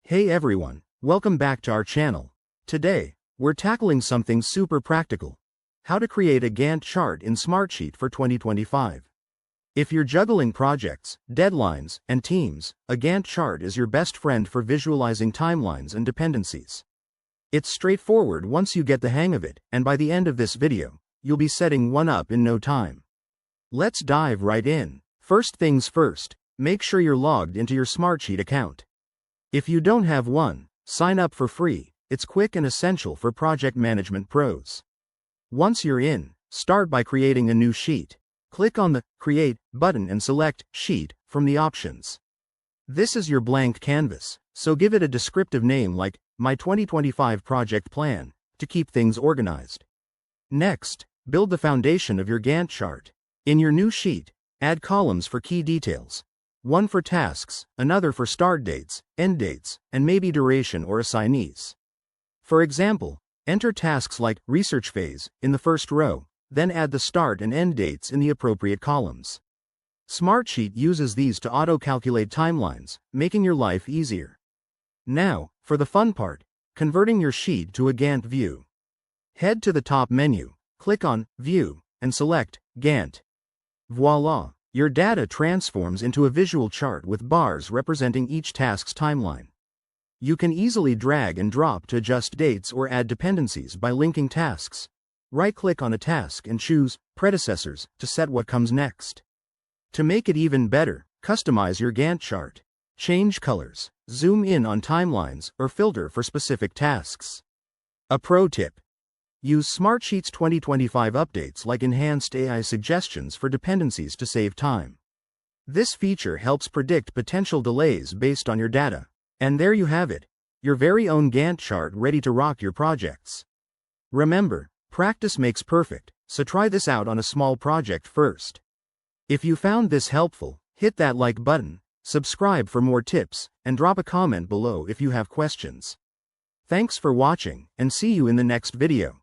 Hey everyone, welcome back to our channel. Today, we're tackling something super practical. How to create a Gantt chart in Smartsheet for 2025. If you're juggling projects, deadlines, and teams, a Gantt chart is your best friend for visualizing timelines and dependencies. It's straightforward once you get the hang of it, and by the end of this video, you'll be setting one up in no time. Let's dive right in. First things first, make sure you're logged into your Smartsheet account. If you don't have one, sign up for free. It's quick and essential for project management pros. Once you're in, start by creating a new sheet. Click on the Create button and select Sheet from the options. This is your blank canvas, so give it a descriptive name like My 2025 Project Plan to keep things organized. Next, build the foundation of your Gantt chart. In your new sheet, add columns for key details. One for tasks, another for start dates, end dates, and maybe duration or assignees. For example, enter tasks like research phase in the first row, then add the start and end dates in the appropriate columns. Smartsheet uses these to auto-calculate timelines, making your life easier. Now, for the fun part, converting your sheet to a Gantt view. Head to the top menu, click on View, and select Gantt. Voila! Your data transforms into a visual chart with bars representing each task's timeline. You can easily drag and drop to adjust dates or add dependencies by linking tasks. Right-click on a task and choose Predecessors to set what comes next. To make it even better, customize your Gantt chart. Change colors, zoom in on timelines, or filter for specific tasks. A pro tip: use Smartsheet's 2025 updates like enhanced AI suggestions for dependencies to save time. This feature helps predict potential delays based on your data. And there you have it, your very own Gantt chart ready to rock your projects. Remember, practice makes perfect, so try this out on a small project first. If you found this helpful, hit that like button, subscribe for more tips, and drop a comment below if you have questions. Thanks for watching, and see you in the next video.